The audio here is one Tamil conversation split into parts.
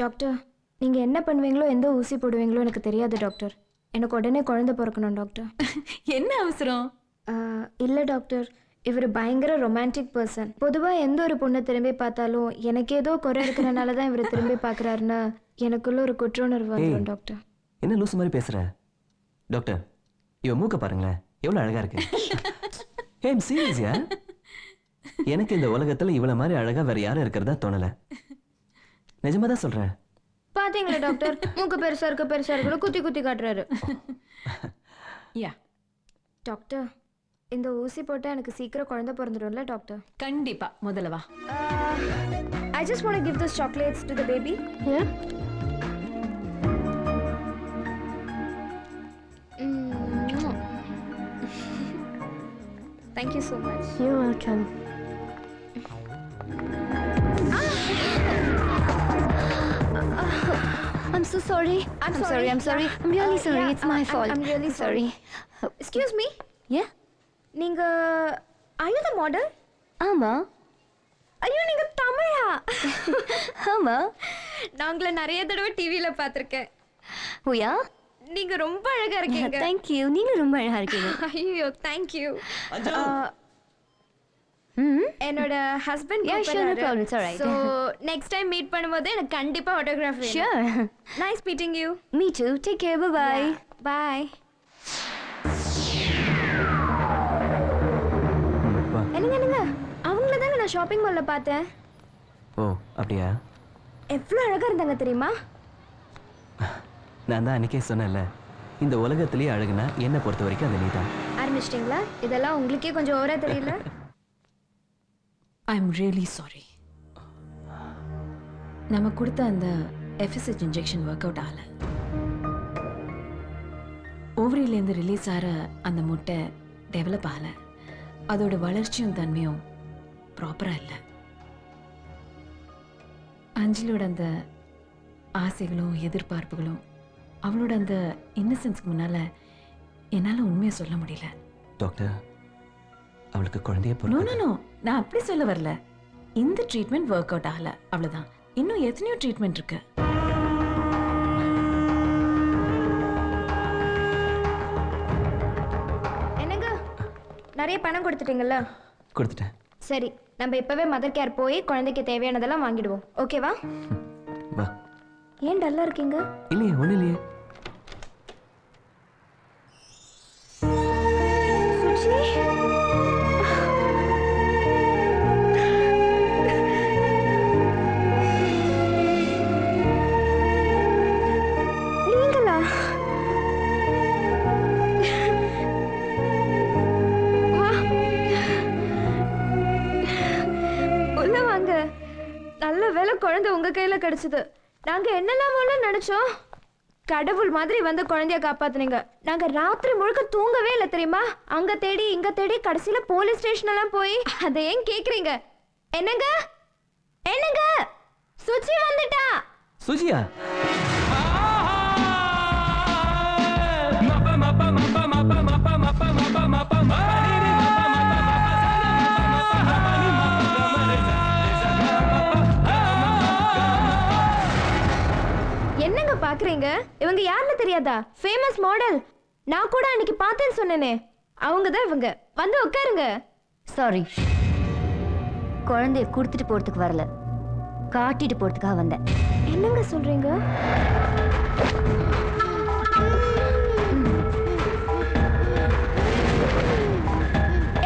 டாக்டர், நீங்கள் என்ன பண்ணுவீங்களோ எந்த ஊசி போடுவீங்களோ எனக்கு தெரியாது டாக்டர். எனக்கு உடனே குழந்தை பிறக்கணும் டாக்டர். என்ன அவசரம்? இல்லை டாக்டர், இவர் பயங்கர ரொமான்டிக் பர்சன். பொதுவாக எந்த ஒரு பொண்ணை திரும்பி பார்த்தாலும் எனக்கு ஏதோ குறை இருக்கிறனால தான் இவர் திரும்பி பார்க்குறாருன்னு எனக்குள்ள ஒரு குற்றுணர்வு வந்துடும் டாக்டர். என்ன லூசு மாதிரி பேசுற? டாக்டர், இவ மூக்க பாருங்களேன், எவ்வளோ அழகா இருக்கு. ஏம் சீரியஸ்யா? எனக்கு இந்த உலகத்துல இவ்வளவு மாதிரி அழகா வேற யாரும் இருக்கிறதா தோணல. நிஜமா தான் சொல்றேன். பாத்தீங்களா டாக்டர், மூக்கு பெருசா இருக்கு குத்தி குத்தி காட்டுறாரு. யா டாக்டர், இந்த ஊசி போட்டா எனக்கு சீக்கிரம் குழந்தை பிறந்துடும்ல டாக்டர்? கண்டிப்பா. முதல்ல வா. I just want to give those chocolates to the baby. Yeah. Thank you so much. You're welcome. I'm so sorry. I'm sorry. I'm really sorry. Yeah, It's my fault. I'm really sorry. Excuse me. Yeah? நீங்க are you the model? ஆமா. ஐயோ, நீங்க தமிழா? ஆமா. நான் உங்களை நிறைய தடவை டிவில பார்த்திருக்கேன். ஓயா? நீங்க ரொம்ப அழகா இருக்கீங்க. Thank you. நீங்க ரொம்ப அழகா இருக்கீங்க. ஐயோ, thank you. என்னோட husband Yeah, sure, no problem. It's all right. So next time meet பண்ணும்போது எனக்கு கண்டிப்பா ஆட்டோகிராஃப் வேணும். Sure. Nice meeting you. Me too. Take care. Bye-bye. Bye. என்னங்க அவங்கள தாங்க நான் ஷாப்பிங் மால்ல பார்த்தேன். ஓ, அப்படியா? எவ்வளவு அழகா இருந்தாங்க தெரியுமா? நான் தான் அன்னைக்கே சொன்னேன்ல, இந்த உலகத்திலேயே அழகுனா என்ன பொறுத்த வரைக்கும் அது நீதான். ஆரம்பிச்சிட்டிங்களா? இதெல்லாம் உங்களுக்கே கொஞ்சம் ஓவரா தெரியல? I am really sorry. நம்ம கொடுத்த அந்த FSH இன்ஜெக்ஷன் ஒர்க் அவுட் ஆகல. ஓவரியிலேருந்து ரிலீஸ் ஆகிற அந்த முட்டை டெவலப் ஆகலை. அதோட வளர்ச்சியும் தன்மையும் ப்ராப்பராக இல்லை. அஞ்சலியோட அந்த ஆசைகளும் எதிர்பார்ப்புகளும் அவளோட அந்த இன்னசென்ஸ்க்கு முன்னால் என்னால் உண்மையை சொல்ல முடியல. டாக்டர், அவளுக்கு குழந்தைய நோ நோ நோ, நான் அப்படி சொல்ல வரல. இந்த ட்ரீட்மெண்ட் ஒர்க் அவுட் ஆகல, அவ்வளோதான். இன்னும் எத்தனையோ ட்ரீட்மெண்ட் இருக்கு. என்னங்க, நிறைய பணம் கொடுத்துட்டீங்கல்ல? கொடுத்துட்டேன். சரி, நம்ம இப்பவே மதர் கேர் போய் குழந்தைக்கு தேவையானதெல்லாம் வாங்கிடுவோம். ஓகேவா? வா. ஏன் டல்லா இருக்கீங்க? இல்லையே, ஒன்றும் இல்லையே. சுச்சி, நீங்களா? வா, உள்ள வாங்க. நல்ல வேளை குழந்தை உங்க கையில கிடைச்சது. நாங்க என்னெல்லாம் நினைச்சோம். கடவுள் மாதிரி வந்து குழந்தைய காப்பாத்துனீங்க. நாங்க ராத்திரி முழுக்க தூங்கவே இல்லை தெரியுமா? அங்க தேடி இங்க தேடி கடைசியில போலீஸ் ஸ்டேஷன் எல்லாம் போய். அதை ஏன் கேக்குறீங்க? என்னங்க என்னங்க, சுச்சி வந்துட்டா. சுஜியா? என்னங்க பாக்குறீங்க? இவங்க யாருன்னு தெரியாதா? Famous model. நான் கூட அன்னைக்கு பார்த்தேன்னு சொன்னேனே, அவங்க தான் இவங்க. வந்து உட்காருங்க. சாரி. குழந்தைய கொடுத்துட்டு போறதுக்கு வரல, காட்டிட்டு போறதுக்காக வந்தேன். என்னங்க சொல்றீங்க?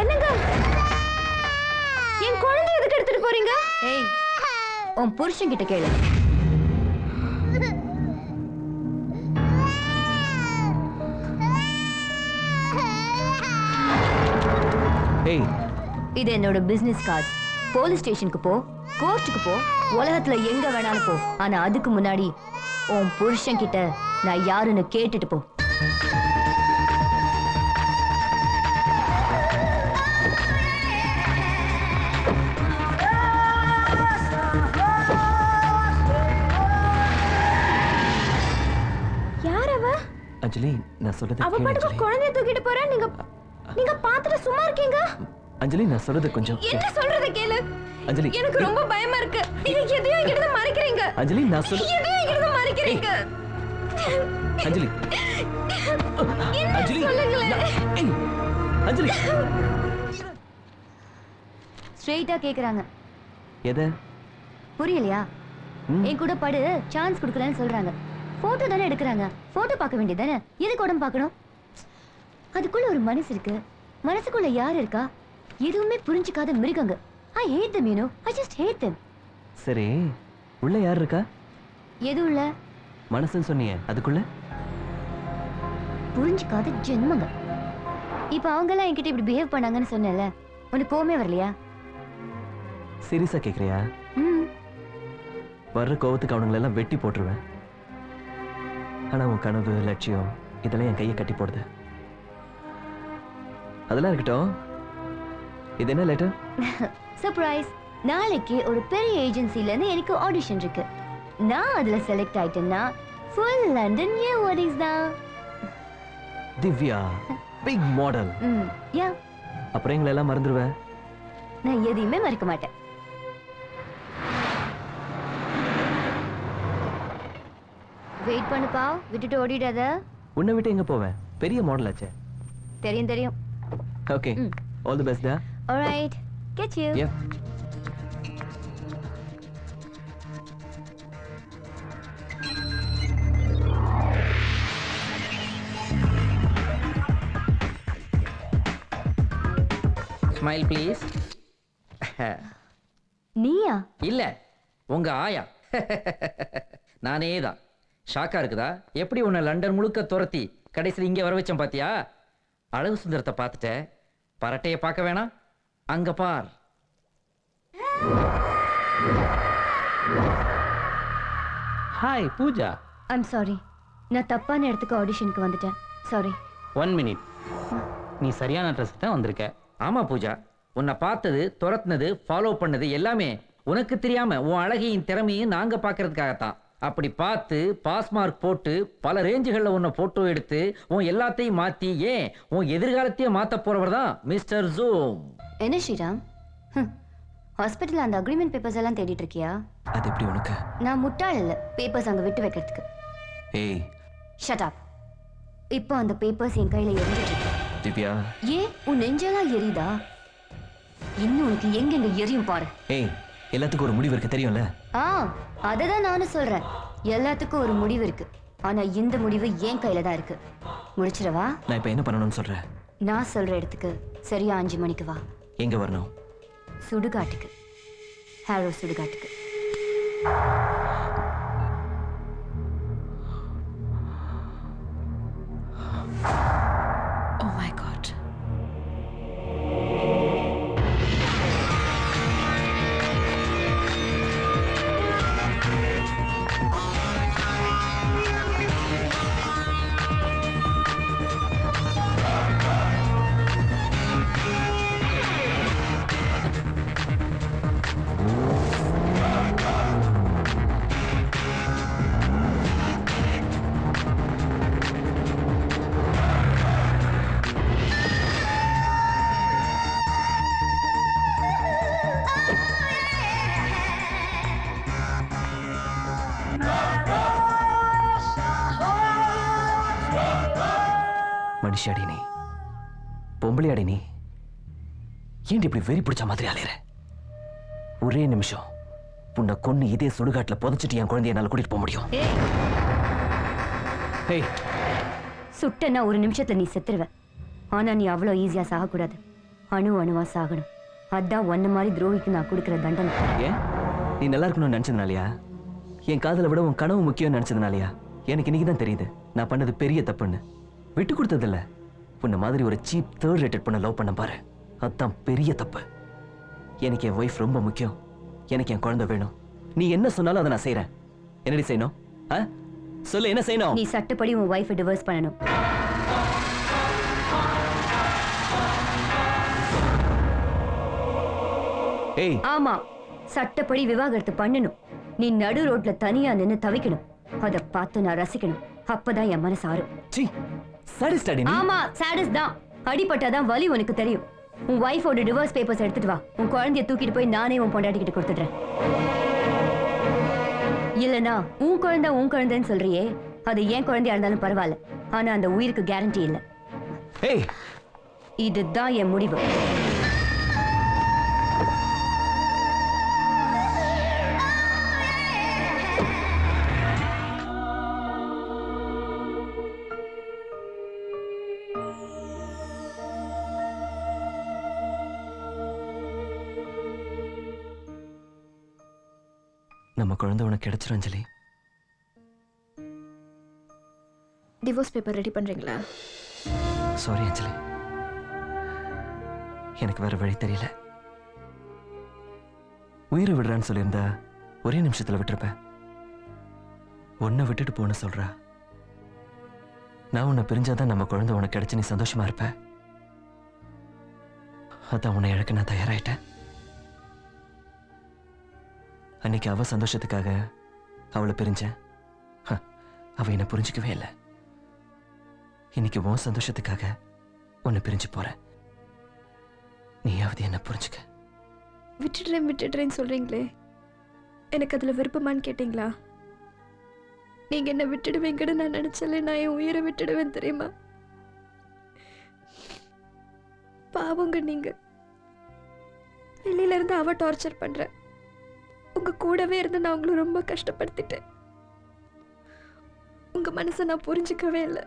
என்னங்க, என் குழந்தை எதுக்கு எடுத்துட்டு போறீங்க? ஏய், உன் புருஷன் கிட்ட கேளு. ஏய், இது என்னோட பிசினஸ் கார்டு. போலீஸ் ஸ்டேஷனுக்கு போ, கோர்ட்டுக்கு போ, உலகத்துல எங்க வேணாலும் போ. ஆனா அதுக்கு முன்னாடி உன் புருஷன் கிட்ட நான் யாருன்னு கேட்டுட்டு போ. யார் அவ? அஞ்சலி, நான் சொல்றது அவ கேளு பாட்டுக்கு அஞ்சலி. குழந்தைய தூக்கிட்டு போறா. நீங்க பார்த்துட்டு சும்மா இருக்கீங்க? அஞ்சலி நான் சொல்றது கொஞ்சம் என்ன சொல்றத கேளு. அஞ்சலி எனக்கு ரொம்ப பயமா இருக்கு. நீங்க எதையும் என்கிட்ட மறைக்கிறீங்க. அஞ்சலி நான் சொல்ல எதையும் என்கிட்ட மறைக்கிறீங்க. அஞ்சலி அஞ்சலி சொல்லுங்களேன். ஏய், அஞ்சலி ஸ்ட்ரெயிட்டா கேக்குறாங்க. எதை புரியலையா? ம். என் கூட படு, சான்ஸ் கொடுக்கலன்னு சொல்றாங்க. போட்டோ தானே எடுக்கிறாங்க, போட்டோ பார்க்க வேண்டியதானே, எதுக்கு உடம்பு பார்க்கணும்? அதுக்குள்ள ஒரு மனசு இருக்கு, மனசுக்குள்ள யார் இருக்கா? எதுவுமே புரிஞ்சுக்காத மிருகங்க. I hate them, you know. I just hate them. சரி உள்ள யார் இருக்கா? எதுவும் இல்ல, மனசுன்னு சொன்னியே அதுக்குள்ள புரிஞ்சுக்காத ஜென்மங்க. இப்ப அவங்க எல்லாம் என்கிட்ட இப்படி பிஹேவ் பண்ணாங்கன்னு சொன்னேன்ல, உனக்கு கோவமே வரலையா? சீரியஸா கேக்குறியா? ம், வர்ற கோவத்துக்கு அவனுங்களெல்லாம் வெட்டி போட்டுருவேன். ஆனா உன் கனவு லட்சியம் இதெல்லாம் என் கையை கட்டி போடுது. அதெல்லாம் இருக்கட்டும், இது என்ன லெட்டர்? சர்ப்ரைஸ். நாளைக்கு ஒரு பெரிய ஏஜென்சில இருந்து எனக்கு ஆடிஷன் இருக்கு. நான் அதுல செலக்ட் ஆயிட்டேன்னா ஃபுல் லண்டன் நியூ வெட்டிங்ஸ் தான். Divya big model. யா, அப்புறம் எங்களை எல்லாம் மறந்துடுவேன். நான் எதையுமே மறக்க மாட்டேன். வெயிட் பண்ணுப்பா, விட்டுட்டு ஓடிடாத. உன்னை விட்டு எங்க போவேன்? பெரிய மாடல் ஆச்சே. தெரியும் தெரியும். ஓகே, ஆல் தி பெஸ்ட் டா. Alright, get you. Yeah. Smile please. நீயா? இல்ல உங்க ஆயா. நானே தான். ஷாக்கா இருக்குதா? எப்படி உன்னை லண்டன் முழுக்க துரத்தி கடைசியில் இங்கே வர வச்சேன் பாத்தியா? அழகு சுந்தரத்தை பார்த்துட்ட, பரட்டையை பார்க்க வேணாம், அங்க பார். ஹாய் பூஜா. ஐம் சாரி, நான் தப்பான இடத்துக்கு ஆடிஷனுக்கு வந்துட்டேன். சாரி. 1 மினிட். நீ சரியான அட்ரஸ் தான் வந்திருக்க. ஆமா பூஜா, உன்னை பார்த்தது, துரத்துனது, ஃபாலோ பண்ணது எல்லாமே உனக்கு தெரியாம உன் அழகையும் திறமையும் நாங்க பார்க்கறதுக்காகத்தான். அப்படி பார்த்து பாஸ் மார்க் போட்டு பல ரேஞ்சுகளில் உன்னை போட்டோ எடுத்து உன் எல்லாத்தையும் மாத்தி, ஏன் உன் எதிர்காலத்தையே மாத்த போறவர் தான் மிஸ்டர் ஜூம். என்ன ஸ்ரீராம், ஹாஸ்பிட்டல் அந்த அக்ரிமெண்ட் பேப்பர்ஸ் எல்லாம் தேடிட்டு இருக்கியா? அது எப்படி உனக்கு? நான் முட்டாள் இல்ல, பேப்பர்ஸ் அங்க விட்டு வைக்கிறதுக்கு. ஏய் ஷட் அப். இப்போ அந்த பேப்பர்ஸ் என் கையில எரிஞ்சிட்டு இருக்கு. திவ்யா. ஏன் உன் நெஞ்செல்லாம் எரியுதா? இன்னும் உனக்கு எங்கெங்க எரியும் பாரு. ஏய், எல்லாத்துக்கும் ஒரு முடிவு இருக்கு தெரியும்ல? அததான் நானும் சொல்றேன். எல்லாத்துக்கும் ஒரு முடிவு இருக்கு, ஆனா இந்த முடிவு என் கையில தான் இருக்கு. முடிச்சிடவா? நான் இப்ப என்ன பண்ணணும்னு சொல்றேன்? நான் சொல்ற இடத்துக்கு சரியா 5 மணிக்கு வா. எங்க வரணும்? சுடுகாட்டுக்கு, ஹாரோ சுடுகாட்டுக்கு. Oh my God. மனுஷியாடி நீ, பொம்பளையாடி நீ, ஏன் இப்படி வெறி பிடிச்ச மாதிரி அலையற? ஒரே நிமிஷம் உன்னை கொன்னு இதே சுடுகாட்டுல புதைச்சிட்டு என் குழந்தைய என்னால கூட்டிட்டு போக முடியும். ஏய், சுட்டன்னா ஒரு நிமிஷத்துல நீ செத்துருவ. ஆனா நீ அவ்வளவு ஈஸியா சாகக்கூடாது, அணு அணுவா சாகணும். அதான் ஒன்ன மாதிரி துரோகிக்கு நான் கொடுக்கிற தண்டனை. ஏன் நீ நல்லா இருக்கணும்னு நினைச்சதுனாலயா? என் காதலை விட உன் கனவு முக்கியம் நினைச்சதுனாலயா? எனக்கு இன்னைக்கு தான் தெரியுது நான் பண்ணது பெரிய தப்புன்னு. விட்டு கொடுத்ததில்ல, உன்ன மாதிரி ஒரு சீப் 3rd ரேட்டட் பண்ண லவ் பண்ண பாரு, அதுதான் பெரிய தப்பு. எனக்கு என் ஒய்ஃப் ரொம்ப முக்கியம், எனக்கு என் குழந்தை வேணும். நீ என்ன சொன்னாலும் அதை நான் செய்யறேன். என்னடி செய்யணும்? சொல்லு, என்ன செய்யணும்? நீ சட்டப்படி உன் ஒய்ஃபை டிவோர்ஸ் பண்ணணும். ஏய், ஆமா, சட்டப்படி விவாகரத்து பண்ணணும். நீ நடு ரோட்ல தனியா நின்னு தவிக்கணும். அத பார்த்து நான் ரசிக்கணும். அப்பதான் என் மனசு ஆறும். சீ, சாடிஸ்ட் அடி நீ. ஆமா, சாடிஸ் தான். அடிபட்டாதான் வலி உனக்கு தெரியும். உன் ஒய்ஃபோட டிவோர்ஸ் பேப்பர்ஸ் எடுத்துட்டு வா. உன் குழந்தைய தூக்கிட்டு போய் நானே உன் பொண்டாட்டி கிட்ட கொடுத்துடுறேன். இல்லனா உன் குழந்தைன்னு சொல்றியே, அது ஏன் குழந்தையா இருந்தாலும் பரவாயில்ல. ஆனா அந்த உயிருக்கு கேரண்டி இல்ல. ஏய், இதுதான் என் முடிவு. நம்ம குழந்தை உனக்கு கிடைச்சிரும் அஞ்சலி. டிவோர்ஸ் பேப்பர் ரெடி பண்றீங்களா? சாரி அஞ்சலி, எனக்கு வேற வழி தெரியல. உயிரை விடுறான்னு சொல்லியிருந்தா ஒரே நிமிஷத்துல விட்டுருப்பேன். உன்னை விட்டுட்டு போன சொல்றா. நான் உன்னை பிரிஞ்சாதான் நம்ம குழந்தை உனக்கு கிடைச்சு நீ சந்தோஷமா இருப்ப. அதான் உன்னை இழக்க நான் தயாராயிட்டேன். அன்னைக்கு அவ சந்தோஷத்துக்காக அவளை பிரிஞ்சேன். அவ என்னை புரிஞ்சுக்கவே இல்லை. இன்னைக்கு உன் சந்தோஷத்துக்காக உன்னை பிரிஞ்சு போற. நீயாவது என்ன புரிஞ்சுக்க. விட்டுடுறேன்னு சொல்றீங்களே, எனக்கு அதுல விருப்பமான்னு கேட்டீங்களா? நீங்க என்ன விட்டுடுவீங்கன்னு நான் நினைச்சல. நான் என் உயிரை விட்டுடுவேன் தெரியுமா? பாவங்க நீங்க. வெளியில இருந்து அவ டார்ச்சர் பண்ற, உங்க கூடவே இருந்து நான் உங்களை ரொம்ப கஷ்டப்படுத்திட்டேன். உங்க மனசை நான் புரிஞ்சுக்கவே இல்லை.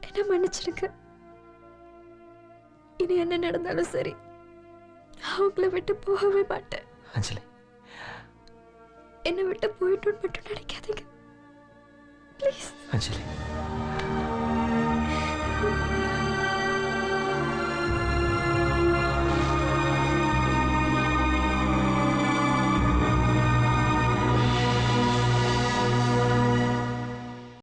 என்ன மன்னிச்சிருக்க. இனி என்ன நடந்தாலும் சரி, அவங்கள விட்டு போகவே மாட்டேன். அஞ்சலி, என்னை விட்டு போயிட்டு மட்டும் நினைக்காதீங்க ப்ளீஸ். அஞ்சலி.